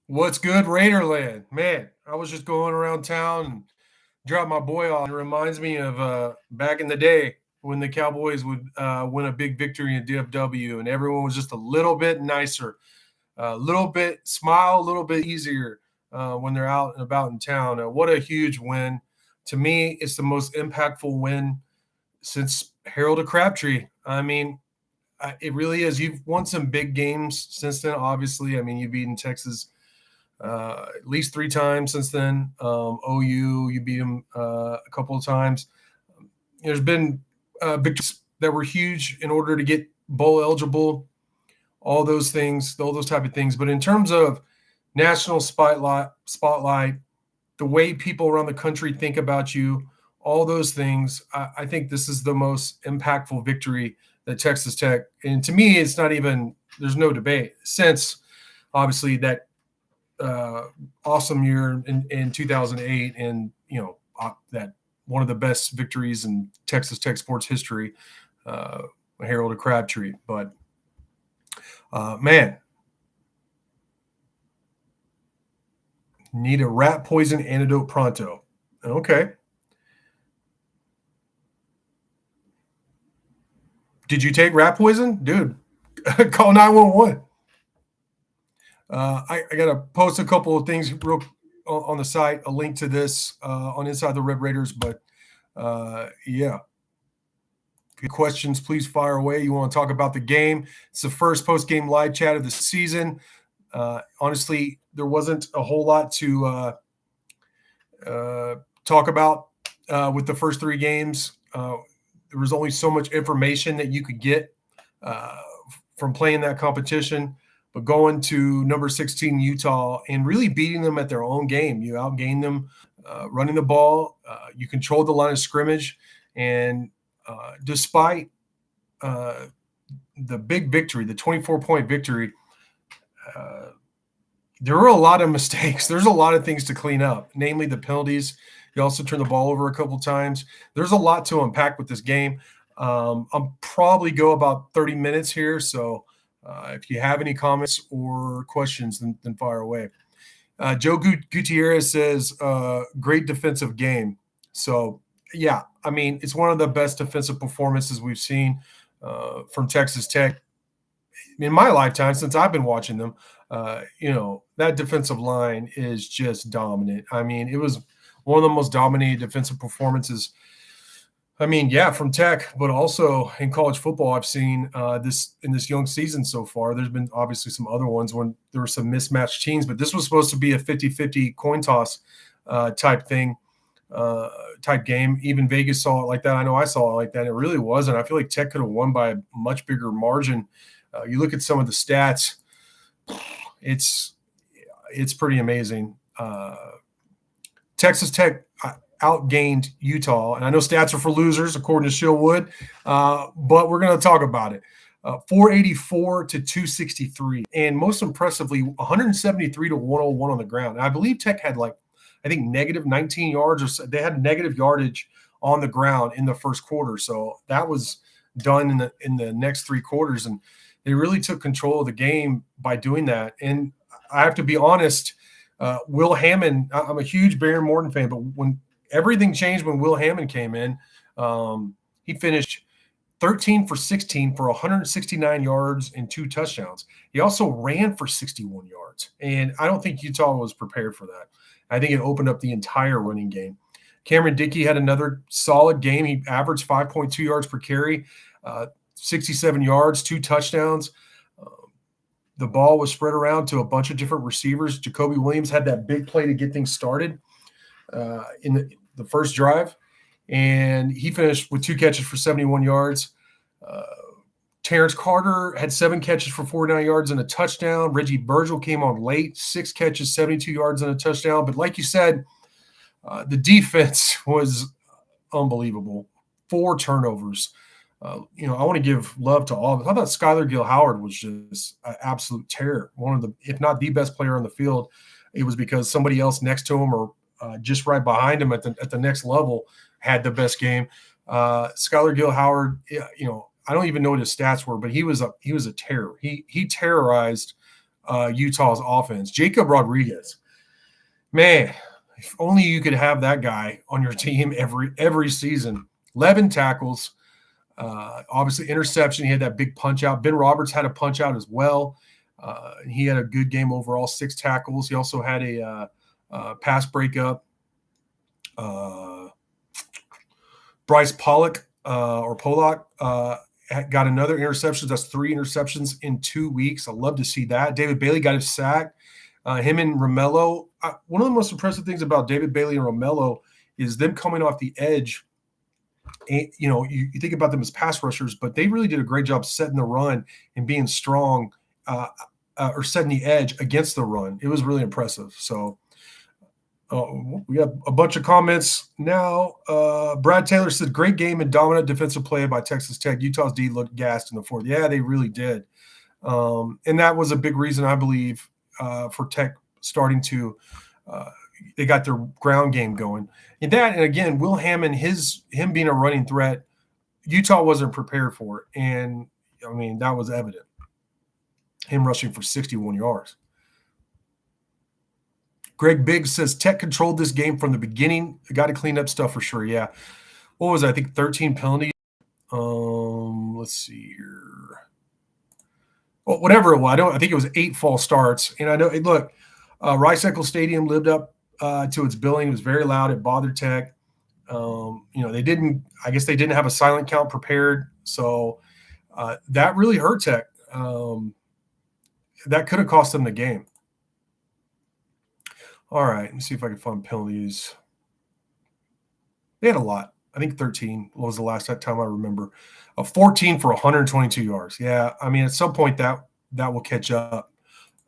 What's good, Raiderland? Man, I was just going around town and dropped my boy off. It reminds me of back in the day when the Cowboys would win a big victory in DFW and everyone was just a little bit nicer, a little bit smile, a little bit easier when they're out and about in town. What a huge win. To me, it's the most impactful win since Harold of Crabtree. I mean, it really is. You've won some big games since then, obviously. I mean, you've beaten Texas at least three times since then. OU, you beat them a couple of times. There's been victories that were huge in order to get bowl eligible, all those things, all those type of things. But in terms of national spotlight, the way people around the country think about you, all those things, I think this is the most impactful victory that Texas Tech, and to me, it's not even, there's no debate since obviously that awesome year in 2008, and that one of the best victories in Texas Tech sports history, Harold of Crabtree. But man, need a rat poison antidote pronto. Okay. Did you take rat poison, dude? Call 911. I got to post a couple of things real on the site, a link to this on Inside the Red Raiders. But yeah, good questions. Please fire away. You want to talk about the game? It's the first post-game live chat of the season. Honestly, there wasn't a whole lot to talk about with the first three games. There was only so much information that you could get from playing that competition. But going to number 16 Utah and really beating them at their own game, you outgained them running the ball. You controlled the line of scrimmage, and despite the big victory, the 24-point victory, there were a lot of mistakes. There's a lot of things to clean up, namely the penalties. You also turned the ball over a couple times. There's a lot to unpack with this game. I'll probably go about 30 minutes here, so if you have any comments or questions, then fire away. Joe Gutierrez says, great defensive game. So, yeah, I mean, it's one of the best defensive performances we've seen from Texas Tech in my lifetime since I've been watching them. That defensive line is just dominant. I mean, it was one of the most dominated defensive performances. I mean, yeah, from Tech, but also in college football, I've seen this in this young season so far. There's been obviously some other ones when there were some mismatched teams, but this was supposed to be a 50-50 coin toss type thing, type game. Even Vegas saw it like that. I know I saw it like that. It really wasn't. I feel like Tech could have won by a much bigger margin. You look at some of the stats, it's pretty amazing. Texas Tech outgained Utah, and I know stats are for losers according to Shillwood, but we're going to talk about it. 484 to 263, and most impressively, 173 to 101 on the ground. And I believe Tech had negative 19 yards, or so. They had negative yardage on the ground in the first quarter, so that was done in the next three quarters, and they really took control of the game by doing that. And I have to be honest, Will Hammond, I'm a huge Baron Morton fan, but when everything changed when Will Hammond came in. He finished 13 for 16 for 169 yards and 2 touchdowns. He also ran for 61 yards, and I don't think Utah was prepared for that. I think it opened up the entire running game. Cameron Dickey had another solid game. He averaged 5.2 yards per carry, 67 yards, 2 touchdowns. The ball was spread around to a bunch of different receivers. Jacoby Williams had that big play to get things started in the first drive, and he finished with 2 catches for 71 yards. Terrence Carter had 7 catches for 49 yards and a touchdown. Reggie Virgil came on late, 6 catches, 72 yards and a touchdown. But like you said, the defense was unbelievable. 4 turnovers. I want to give love to all of them. I thought Skylar Gill-Howard was just an absolute terror. One of the, if not the best player on the field. It was because somebody else next to him or just right behind him at the next level had the best game. Skylar Gill-Howard, I don't even know what his stats were, but he was a terror. He terrorized Utah's offense. Jacob Rodriguez, man, if only you could have that guy on your team every season. 11 tackles, obviously interception. He had that big punch out. Ben Roberts had a punch out as well. He had a good game overall, 6 tackles. He also had a pass breakup. Bryce Pollock got another interception. That's 3 interceptions in 2 weeks. I love to see that. David Bailey got his sack. Him and Romello. One of the most impressive things about David Bailey and Romello is them coming off the edge. And, you think about them as pass rushers, but they really did a great job setting the run and being strong or setting the edge against the run. It was really impressive. So we got a bunch of comments now. Brad Taylor said, great game and dominant defensive play by Texas Tech. Utah's D looked gassed in the fourth. Yeah, they really did. And that was a big reason, I believe, for Tech starting to they got their ground game going. And again, Will Hammond, him being a running threat, Utah wasn't prepared for it. And, I mean, that was evident. Him rushing for 61 yards. Greg Biggs says Tech controlled this game from the beginning. Got to clean up stuff for sure. Yeah. What was it? I think 13 penalties. Let's see here. Well, whatever it was. I think it was 8 false starts. And I know, look, Rice-Eccles Stadium lived up to its billing. It was very loud. It bothered Tech. They didn't have a silent count prepared. So that really hurt Tech. That could have cost them the game. All right, let me see if I can find penalties. They had a lot. I think 13 was the last time I remember. 14 for 122 yards. Yeah, I mean, at some point that will catch up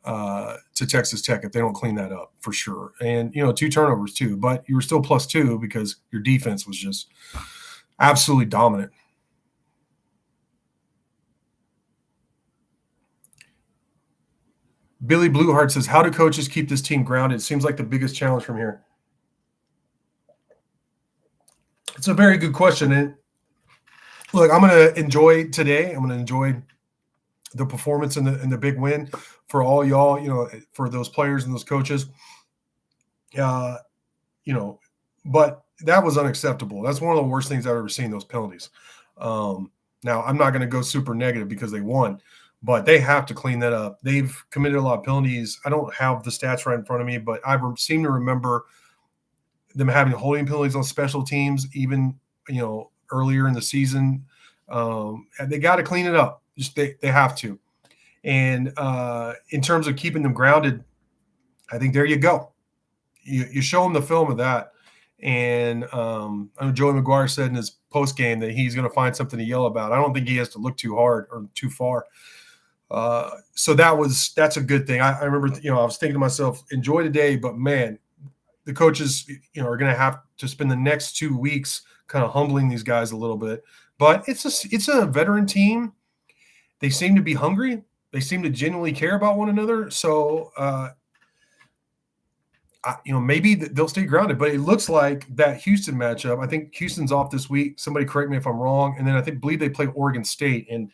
to Texas Tech if they don't clean that up for sure. And, 2 turnovers too. But you were still +2 because your defense was just absolutely dominant. Billy Blueheart says, how do coaches keep this team grounded? It seems like the biggest challenge from here. It's a very good question. And look, I'm going to enjoy today. I'm going to enjoy the performance and the big win for all y'all, for those players and those coaches. But that was unacceptable. That's one of the worst things I've ever seen, those penalties. Now, I'm not going to go super negative because they won, but they have to clean that up. They've committed a lot of penalties. I don't have the stats right in front of me, but I seem to remember them having holding penalties on special teams, even, earlier in the season. And they got to clean it up. Just they have to. And in terms of keeping them grounded, I think there you go. You show them the film of that. And I know Joey McGuire said in his post game that he's going to find something to yell about. I don't think he has to look too hard or too far. So that's a good thing. I remember, I was thinking to myself, enjoy today, but man, the coaches, are going to have to spend the next 2 weeks kind of humbling these guys a little bit. But it's a veteran team. They seem to be hungry. They seem to genuinely care about one another. So, maybe they'll stay grounded. But it looks like that Houston matchup, I think Houston's off this week. Somebody correct me if I'm wrong. And then I believe they play Oregon State. And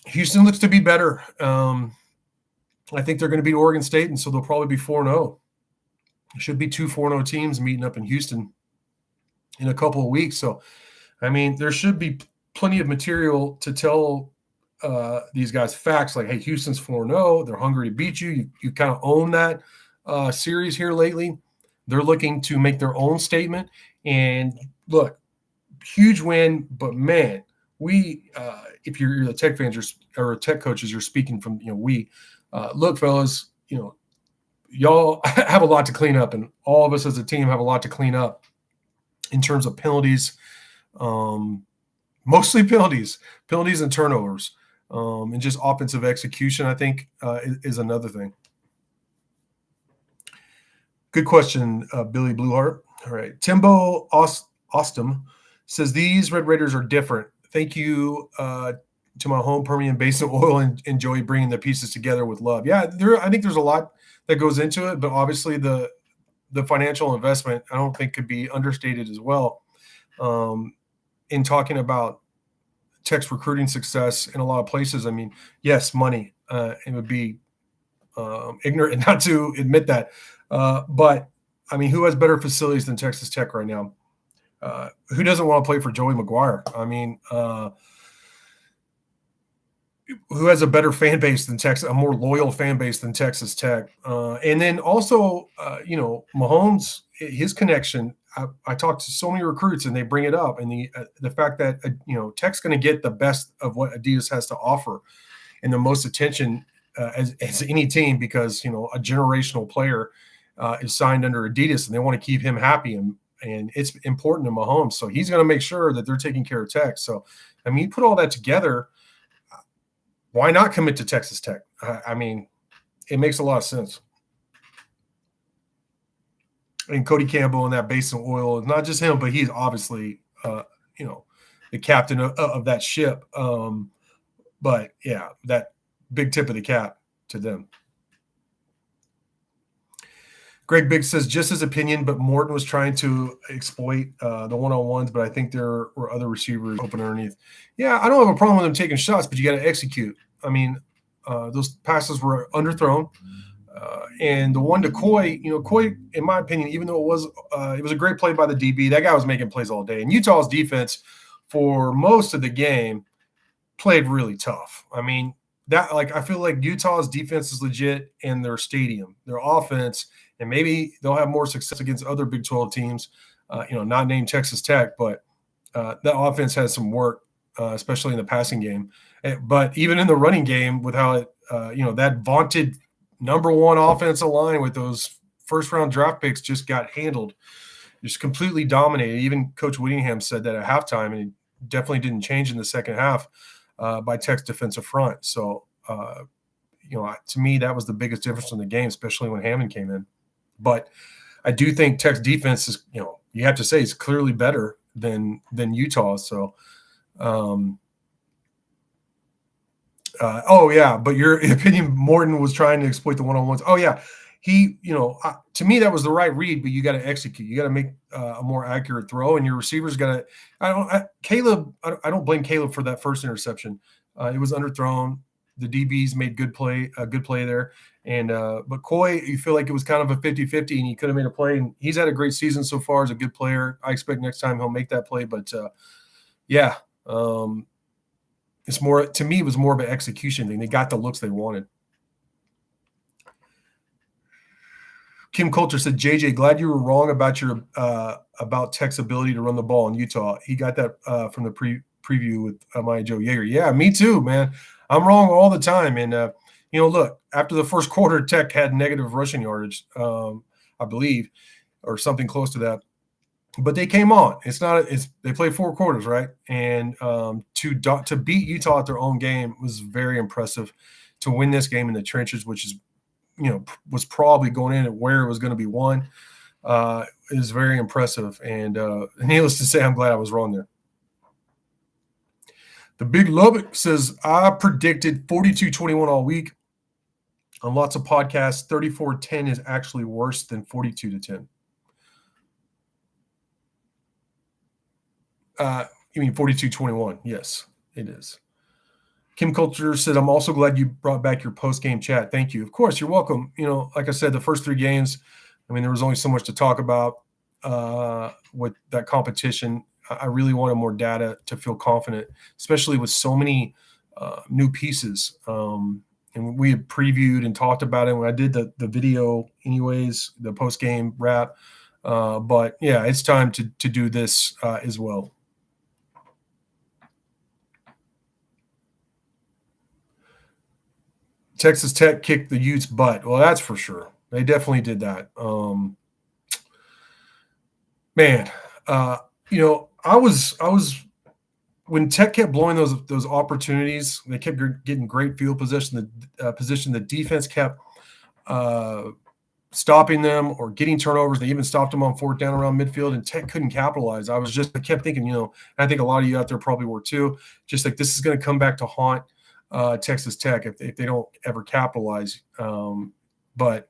Houston looks to be better. I think they're going to beat Oregon State, and so they'll probably be 4-0. It should be 2 4-0 teams meeting up in Houston in a couple of weeks. So, I mean, there should be plenty of material to tell these guys facts like, hey, Houston's 4-0. They're hungry to beat you. You kind of own that series here lately. They're looking to make their own statement. And look, huge win, but man, we if you're the Tech fans or Tech coaches, you're speaking from, look, fellas, y'all have a lot to clean up, and all of us as a team have a lot to clean up in terms of penalties, mostly penalties and turnovers, and just offensive execution, I think, is another thing. Good question, Billy Blueheart. All right. Timbo Ostum says, these Red Raiders are different. Thank you to my home Permian Basin Oil and Joey bringing the pieces together with love. Yeah, I think there's a lot that goes into it, but obviously the financial investment, I don't think could be understated as well. In talking about Tech's recruiting success in a lot of places, I mean, yes, money. It would be ignorant not to admit that. But I mean, who has better facilities than Texas Tech right now? Who doesn't want to play for Joey McGuire? I mean, who has a better fan base than Texas, a more loyal fan base than Texas Tech? And then also, Mahomes, his connection. I talked to so many recruits, and they bring it up, and the fact that Tech's going to get the best of what Adidas has to offer, and the most attention as any team, because a generational player is signed under Adidas, and they want to keep him happy, and it's important to Mahomes, so he's going to make sure that they're taking care of Tech. So, I mean, you put all that together. Why not commit to Texas Tech? I mean, it makes a lot of sense. And Cody Campbell and that Basin Oil, not just him, but he's obviously, the captain of that ship. But yeah, that big tip of the cap to them. Greg Biggs says, just his opinion, but Morton was trying to exploit the one-on-ones, but I think there were other receivers open underneath. Yeah, I don't have a problem with them taking shots, but you got to execute. I mean, those passes were underthrown. And the one to Coy, Coy, in my opinion, even though it was a great play by the DB, that guy was making plays all day. And Utah's defense for most of the game played really tough. I mean, I feel like Utah's defense is legit in their stadium, their offense, and maybe they'll have more success against other Big 12 teams, not named Texas Tech, but that offense has some work, especially in the passing game. But even in the running game, with how that vaunted number one offensive line with those first-round draft picks just got handled, just completely dominated. Even Coach Whittingham said that at halftime, and it definitely didn't change in the second half by Tech's defensive front. So, to me, that was the biggest difference in the game, especially when Hammond came in. But I do think Tech's defense is, you have to say, is clearly better than Utah. So, but your opinion, Morton was trying to exploit the one-on-ones. Oh yeah, he, to me that was the right read, but you got to execute. You got to make a more accurate throw, and your receivers got to. I don't blame Caleb for that first interception. It was underthrown. The DBs made a good play there, and but Coy, you feel like it was kind of a 50-50, and he could have made a play. And he's had a great season so far as a good player. I expect next time he'll make that play, but it's more, to me, it was more of an execution thing. They got the looks they wanted. Kim Coulter said, JJ, glad you were wrong about your about Tech's ability to run the ball in Utah. He got that from the preview with Maya Joe Yeager. Yeah, me too, man. I'm wrong all the time. And, look, after the first quarter, Tech had negative rushing yardage, I believe, or something close to that. But they came on. They played 4 quarters, right? And to beat Utah at their own game was very impressive. To win this game in the trenches, which is, was probably going in at where it was going to be won, is very impressive. And needless to say, I'm glad I was wrong there. The Big Lubbock says, I predicted 42-21 all week. On lots of podcasts, 34-10 is actually worse than 42-10. You mean 42-21? Yes, it is. Kim Coulter said, I'm also glad you brought back your post-game chat. Thank you. Of course, you're welcome. Like I said, the first 3 games, there was only so much to talk about with that competition. I really wanted more data to feel confident, especially with so many new pieces. And we had previewed and talked about it when I did the video anyways, the post-game wrap. But, yeah, it's time to do this as well. Texas Tech kicked the Utes' butt. Well, that's for sure. They definitely did that. I was when Tech kept blowing those opportunities. They kept getting great field position. The defense kept stopping them or getting turnovers. They even stopped them on 4th down around midfield, and Tech couldn't capitalize. I kept thinking, and I think a lot of you out there probably were too, just like this is going to come back to haunt Texas Tech if they don't ever capitalize. But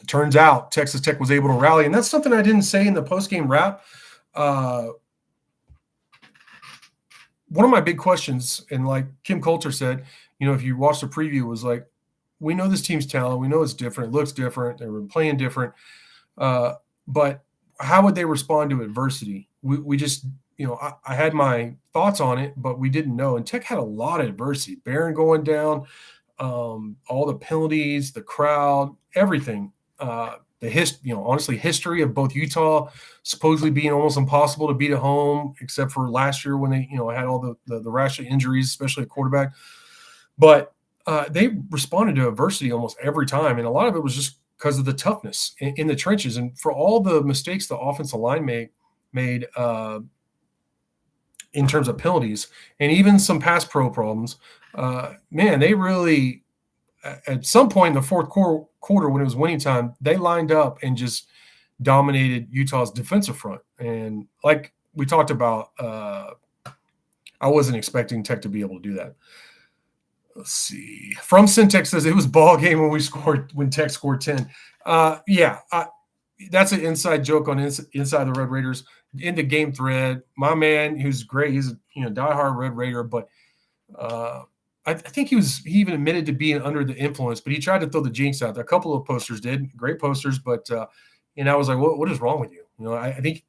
it turns out Texas Tech was able to rally, and that's something I didn't say in the postgame wrap. One of my big questions, and like Kim Coulter said, if you watch the preview, was like, we know this team's talent. We know it's different. It looks different. They were playing different. But how would they respond to adversity? We just, I had my thoughts on it, but we didn't know. And Tech had a lot of adversity. Barron going down, all the penalties, the crowd, everything. Honestly, history of both Utah supposedly being almost impossible to beat at home, except for last year when they, had all the rash of injuries, especially at quarterback. But they responded to adversity almost every time, and a lot of it was just because of the toughness in the trenches, and for all the mistakes the offensive line made in terms of penalties, and even some pass pro problems. Man, they really, at some point in the fourth quarter when it was winning time, they lined up and just dominated Utah's defensive front. And like we talked about, I wasn't expecting Tech to be able to do that. Let's see. From Syntex says it was ball game when Tech scored 10. That's an inside joke on inside the Red Raiders. In the game thread, my man, who's great, he's a diehard Red Raider, but I think he even admitted to being under the influence, but he tried to throw the jinx out there. A couple of posters did, great posters, but I was like, what is wrong with you? I think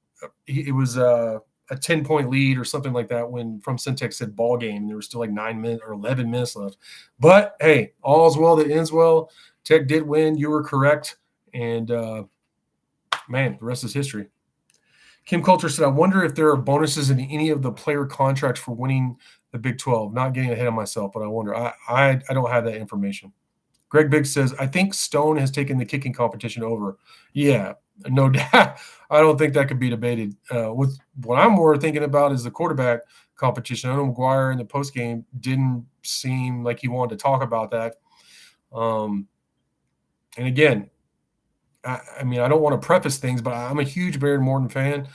it was a 10-point lead or something like that when From Syntex said ball game. There was still like 9 minutes or 11 minutes left. But hey, all's well that ends well. Tech did win. You were correct. And man, the rest is history. Kim Coulter said, I wonder if there are bonuses in any of the player contracts for winning the Big 12. Not getting ahead of myself, but I wonder. I don't have that information. Greg Biggs says, I think Stone has taken the kicking competition over. Yeah, no doubt. I don't think that could be debated. With what I'm more thinking about is the quarterback competition. I know McGuire in the postgame didn't seem like he wanted to talk about that. And again, I mean, I don't want to preface things, but I'm a huge Baron Morton fan.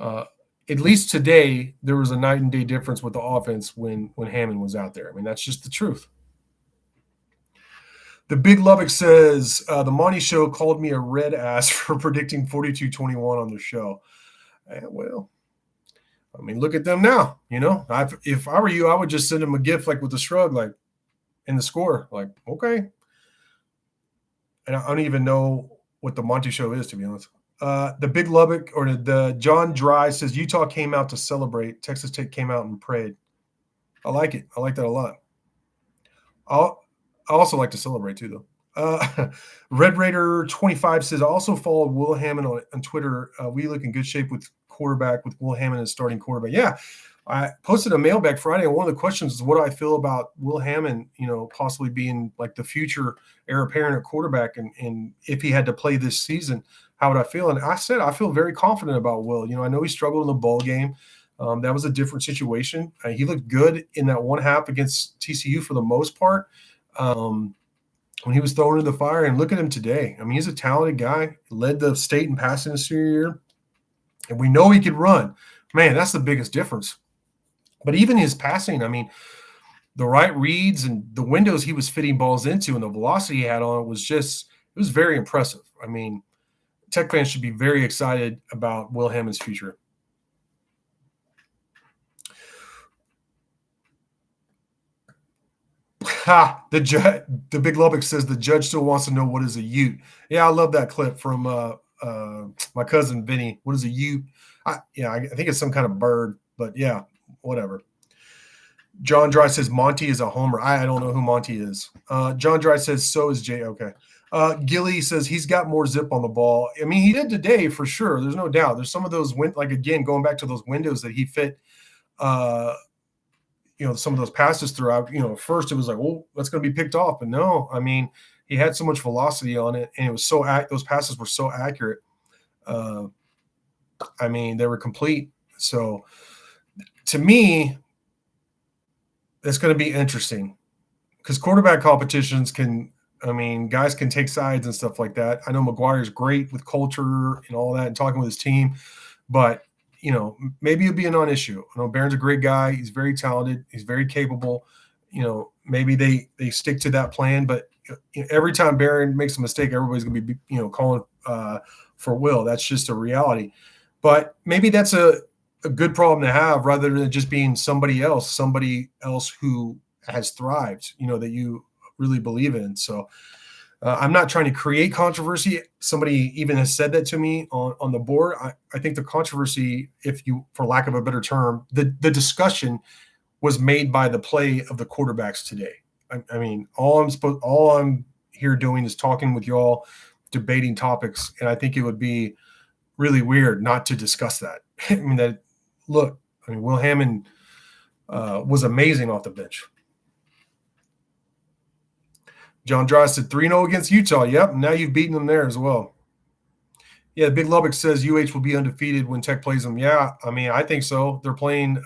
At least today, there was a night and day difference with the offense when Hammond was out there. I mean, that's just the truth. The Big Lubbock says, the Monty Show called me a red ass for predicting 42-21 on the show. Well, I mean, look at them now. If I were you, I would just send them a gift like with a shrug, like in the score, like, okay. And I don't even know what the Monty Show is, to be honest. The Big Lubbock or the John Dry says Utah came out to celebrate. Texas Tech came out and prayed. I like it. I like that a lot. I also like to celebrate too, though. Red Raider 25 says I also followed Will Hammond on Twitter. We look in good shape with quarterback with Will Hammond as starting quarterback. Yeah, I posted a mailbag Friday, and one of the questions is what do I feel about Will Hammond, possibly being like the future heir apparent at quarterback, and if he had to play this season, how would I feel? And I said I feel very confident about Will. I know he struggled in the bowl game. That was a different situation. He looked good in that one half against TCU for the most part. When he was thrown into the fire, and look at him today. I mean, he's a talented guy, led the state in passing his senior year, and we know he could run. Man, that's the biggest difference. But even his passing, I mean, the right reads and the windows he was fitting balls into and the velocity he had on it was very impressive. I mean, Tech fans should be very excited about Will Hammond's future. The Big Lubbock says the judge still wants to know what is a ute. Yeah, I love that clip from my cousin Vinny. What is a ute? I think it's some kind of bird, but yeah, whatever. John Dry says Monty is a homer. I don't know who Monty is. John Dry says so is Jay. Okay. Gilly says he's got more zip on the ball. I mean, he did today for sure. There's no doubt. There's some of those again, going back to those windows that he fit. Some of those passes throughout, first it was like, oh, that's going to be picked off. But no, I mean, he had so much velocity on it, and it was those passes were so accurate. I mean, they were complete. So to me, it's going to be interesting because quarterback competitions guys can take sides and stuff like that. I know McGuire's great with culture and all that and talking with his team, but maybe it'll be a non-issue. I know Barron's a great guy. He's very talented. He's very capable. Maybe they stick to that plan, but every time Barron makes a mistake, everybody's going to be, calling for Will. That's just a reality. But maybe that's a good problem to have rather than just being somebody else who has thrived, that you really believe in. So I'm not trying to create controversy. Somebody even has said that to me on the board. I think the controversy, if you, for lack of a better term, the discussion was made by the play of the quarterbacks today. I mean, all I'm here doing is talking with y'all, debating topics, and I think it would be really weird not to discuss that. I mean, Will Hammond was amazing off the bench. John Dry said 3-0 against Utah. Yep, now you've beaten them there as well. Yeah, Big Lubbock says UH will be undefeated when Tech plays them. Yeah, I mean, I think so. They're playing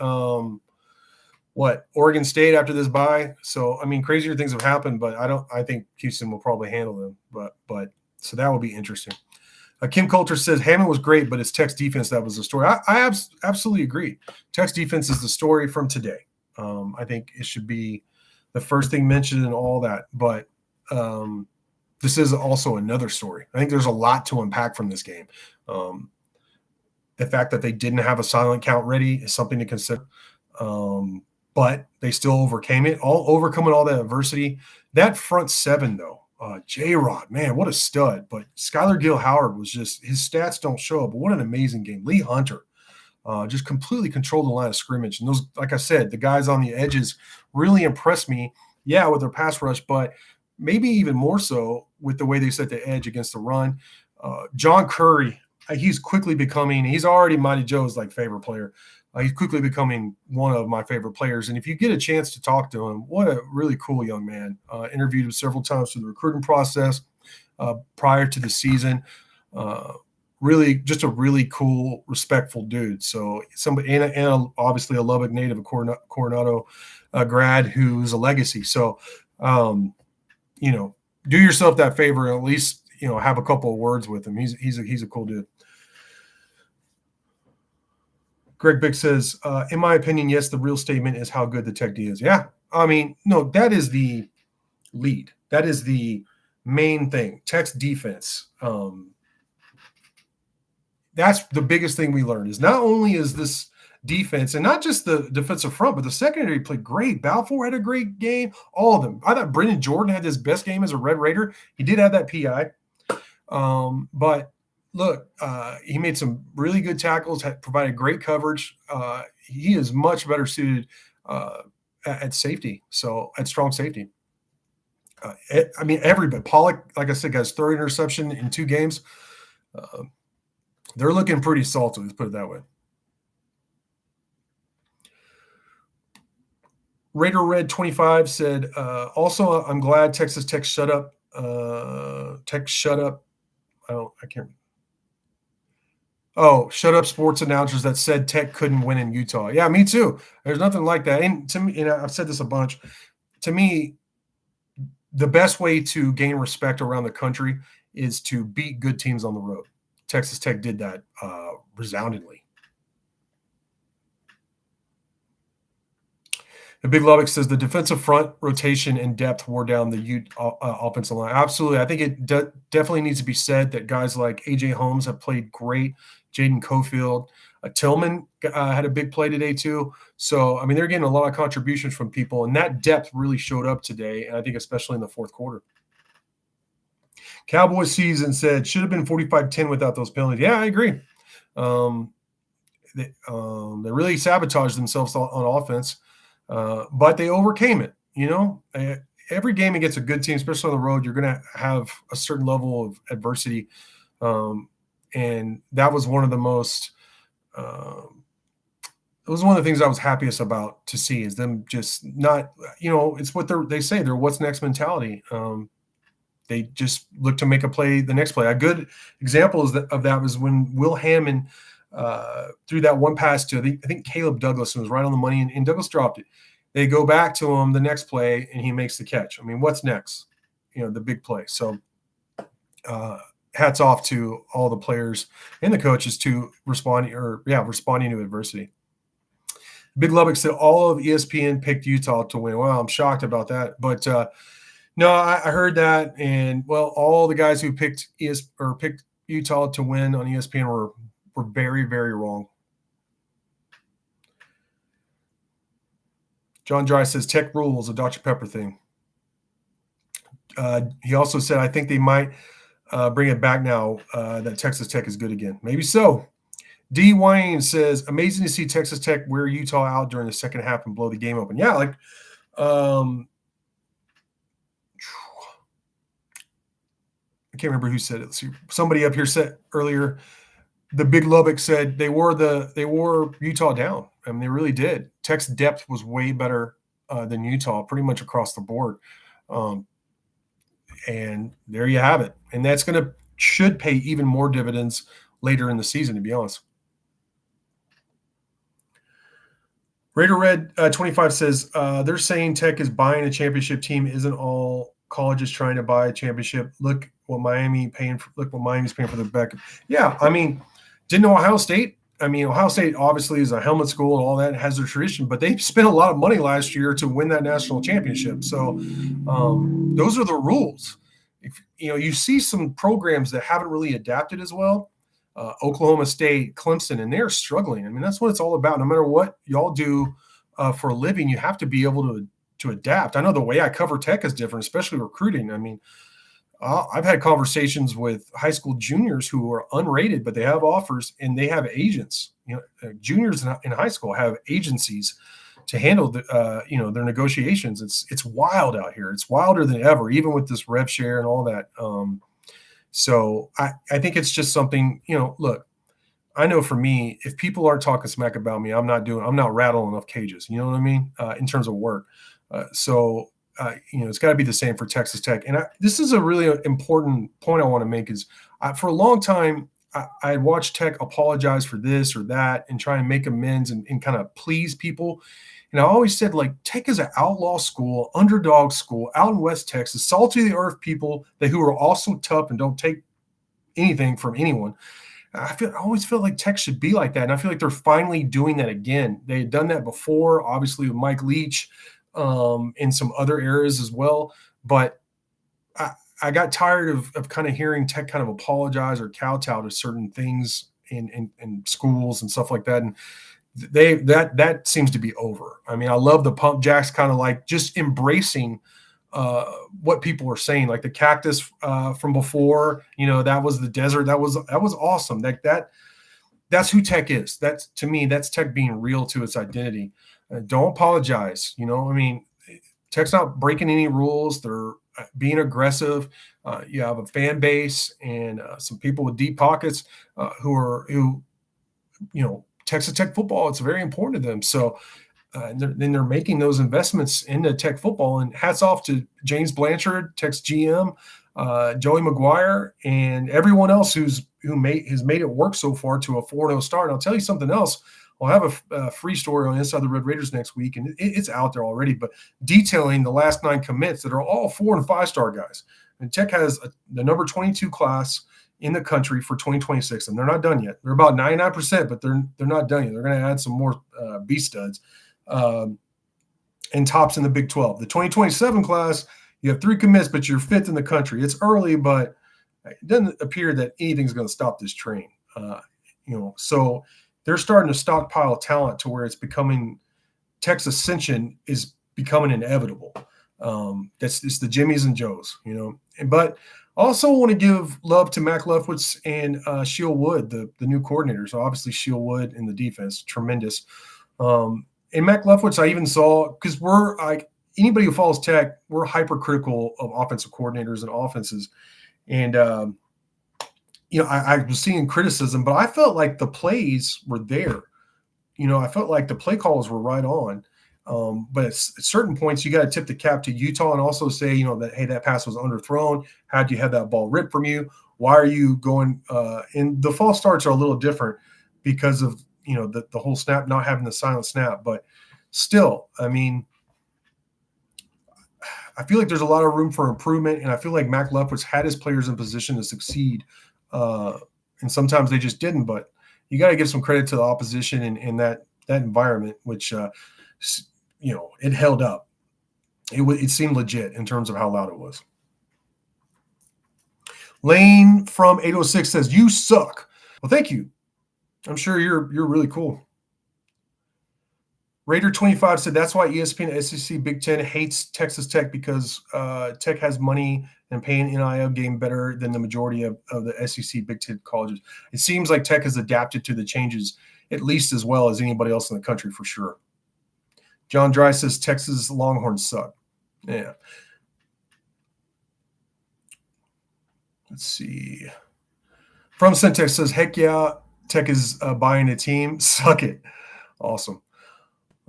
Oregon State after this bye. So I mean, crazier things have happened, but I think Houston will probably handle them. But so that will be interesting. Kim Coulter says Hammond was great, but it's Tech's defense that was the story. I absolutely agree. Tech's defense is the story from today. I think it should be the first thing mentioned and all that. But this is also another story. I think there's a lot to unpack from this game. The fact that they didn't have a silent count ready is something to consider. But they still overcame it, overcoming all that adversity. That front seven, though, J-Rod, man, what a stud. But Skylar Gill-Howard was just – his stats don't show up, but what an amazing game. Lee Hunter just completely controlled the line of scrimmage. And those, like I said, the guys on the edges really impressed me, with their pass rush, but maybe even more so with the way they set the edge against the run. John Curry, he's quickly becoming – he's already Mighty Joe's, favorite player. He's quickly becoming one of my favorite players. And if you get a chance to talk to him, what a really cool young man. Interviewed him several times through the recruiting process prior to the season. Really, just a really cool, respectful dude. So somebody, and obviously a Lubbock native, a Coronado grad who's a legacy. So, do yourself that favor and at least, have a couple of words with him. He's a cool dude. Greg Bick says, in my opinion, yes, the real statement is how good the Tech D is. Yeah. I mean, no, that is the lead. That is the main thing. Tech's defense. That's the biggest thing we learned is not only is this defense and not just the defensive front, but the secondary played great. Balfour had a great game. All of them. I thought Brendan Jordan had his best game as a Red Raider. He did have that PI. But look, he made some really good tackles, provided great coverage. He is much better suited at safety, so at strong safety. Everybody. Pollock, like I said, got his third interception in 2 games. They're looking pretty salty, let's put it that way. Raider Red 25 said, also, I'm glad Texas Tech shut up. Shut up sports announcers that said Tech couldn't win in Utah. Yeah, me too. There's nothing like that. And to me, I've said this a bunch. To me, the best way to gain respect around the country is to beat good teams on the road. Texas Tech did that resoundingly. The Big Lubbock says the defensive front rotation and depth wore down the Ute offensive line. Absolutely. I think it definitely needs to be said that guys like A.J. Holmes have played great. Jaden Cofield. Tillman had a big play today too. So, they're getting a lot of contributions from people, and that depth really showed up today, and I think especially in the fourth quarter. Cowboys season said should have been 45-10 without those penalties. Yeah, I agree. They really sabotaged themselves on offense. But they overcame it. Every game against a good team, especially on the road, you're going to have a certain level of adversity. And that was one of the most it was one of the things I was happiest about to see is them just not, it's what they say, they're what's next mentality. They just look to make a play the next play. A good example of that was when Will Hammond threw that one pass to, I think Caleb Douglas, was right on the money, and Douglas dropped it. They go back to him the next play, and he makes the catch. What's next? The big play. So hats off to all the players and the coaches to responding to adversity. Big Lubbock said all of ESPN picked Utah to win. Wow, I'm shocked about that. But no, I heard that, and all the guys who picked Utah to win on ESPN were very, very wrong. John Dry says Tech rules a Dr. Pepper thing. He also said, I think they might bring it back now that Texas Tech is good again. Maybe so. D. Wayne says, amazing to see Texas Tech wear Utah out during the second half and blow the game open. Yeah, like I can't remember who said it. Let's see. Somebody up here said earlier, the Big Lubbock said they wore Utah down. I mean, they really did. Tech's depth was way better than Utah, pretty much across the board. And there you have it. And that's should pay even more dividends later in the season, to be honest. Raider Red 25 says they're saying Tech is buying a championship team. Isn't all colleges trying to buy a championship? Look what Miami's paying for their back. Yeah, I mean, didn't Ohio State? I mean, Ohio State obviously is a helmet school and all that, has their tradition, but they spent a lot of money last year to win that national championship. So those are the rules. If you see some programs that haven't really adapted as well. Oklahoma State, Clemson, and they're struggling. I mean, that's what it's all about. No matter what y'all do for a living, you have to be able to adapt. I know the way I cover Tech is different, especially recruiting. I mean, I've had conversations with high school juniors who are unrated, but they have offers and they have agents. Juniors in high school have agencies to handle their negotiations. It's wild out here. It's wilder than ever, even with this rev share and all that. So I think it's just something, look, I know for me, if people aren't talking smack about me, I'm not rattling enough cages, you know what I mean? In terms of work. It's got to be the same for Texas Tech. And this is a really important point I want to make is for a long time, I watched Tech apologize for this or that and try and make amends and kind of please people. And I always said, like, Tech is an outlaw school, underdog school out in West Texas, salty of the earth people who are also tough and don't take anything from anyone. I always feel like Tech should be like that. And I feel like they're finally doing that again. They had done that before, obviously with Mike Leach in some other areas as well. But I got tired of kind of hearing Tech kind of apologize or kowtow to certain things in schools and stuff like that. And that seems to be over. I mean, I love the pump jacks, kind of like just embracing what people are saying, like the cactus from before. That was the desert. That was awesome. That's who Tech is. To me, that's Tech being real to its identity. Don't apologize. I mean, Tech's not breaking any rules. They're being aggressive. You have a fan base and some people with deep pockets who Texas Tech football, it's very important to them. So then they're making those investments into Tech football. And hats off to James Blanchard, Tech's GM, Joey McGuire, and everyone else has made it work so far to a 4-0 start. And I'll tell you something else. I'll have a free story on Inside the Red Raiders next week, and it's out there already, but detailing the last 9 commits that are all 4- and 5-star guys. And Tech has the number 22 class in the country for 2026, and they're not done yet. They're about 99%, but they're not done yet. They're going to add some more B studs and tops in the Big 12. The 2027 class, you have 3 commits, but you're 5th in the country. It's early, but it doesn't appear that anything's going to stop this train. So they're starting to stockpile talent to where it's becoming Tech's ascension is becoming inevitable. It's the Jimmies and Joes, but I also want to give love to Mac Lefwitz and Sheil Wood, the new coordinators. So obviously Sheil Wood in the defense, tremendous. And Mac Lefwitz, I even saw, because we're like anybody who follows Tech, we're hypercritical of offensive coordinators and offenses. And I was seeing criticism, but I felt like the plays were there. I felt like the play calls were right on. But at certain points, you got to tip the cap to Utah and also say, that, hey, that pass was underthrown. How'd you have that ball ripped from you? Why are you going and the false starts are a little different because of, the whole snap, not having the silent snap. But still, I mean, I feel like there's a lot of room for improvement. And I feel like Mac Lefwitz had his players in position to succeed. And sometimes they just didn't. But you got to give some credit to the opposition in that environment, which it held up. It seemed legit in terms of how loud it was. Lane from 806 says, "You suck." Well, thank you. I'm sure you're really cool. Raider 25 said that's why ESPN SEC Big Ten hates Texas Tech because Tech has money and paying NIL game better than the majority of the SEC Big Ten colleges. It seems like Tech has adapted to the changes at least as well as anybody else in the country for sure. John Dry says Texas Longhorns suck. Yeah. Let's see. From Centex says, heck yeah, Tech is buying a team. Suck it. Awesome.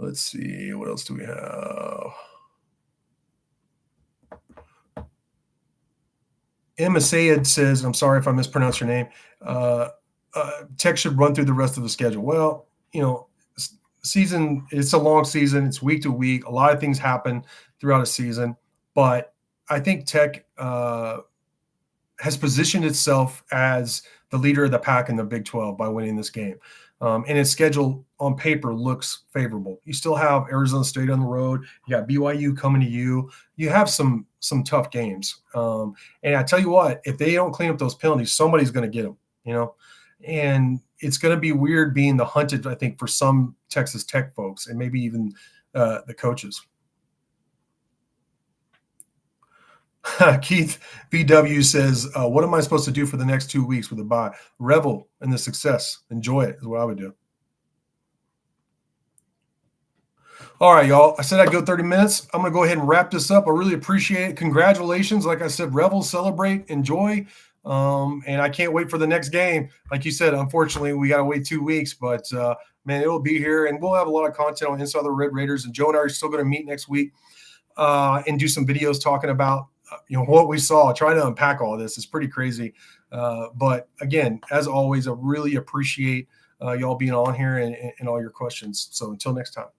Let's see. What else do we have? Emma Sayed says, I'm sorry if I mispronounced your name. Tech should run through the rest of the schedule. Well, season, it's a long season. It's week to week. A lot of things happen throughout a season. But I think Tech has positioned itself as the leader of the pack in the Big 12 by winning this game. And its schedule on paper looks favorable. You still have Arizona State on the road. You got BYU coming to you. You have some tough games. And I tell you what, if they don't clean up those penalties, somebody's going to get them, And it's going to be weird being the hunted, I think, for some Texas Tech folks and maybe even the coaches. Keith VW says, what am I supposed to do for the next 2 weeks with the bye? Revel in the success. Enjoy it is what I would do. All right, y'all. I said I'd go 30 minutes. I'm going to go ahead and wrap this up. I really appreciate it. Congratulations. Like I said, revel, celebrate, enjoy. And I can't wait for the next game. Like you said, unfortunately, we got to wait 2 weeks. But, man, it will be here. And we'll have a lot of content on Inside the Red Raiders. And Joe and I are still going to meet next week and do some videos talking about what we saw, trying to unpack all of this is pretty crazy. But again, as always, I really appreciate y'all being on here and all your questions. So until next time.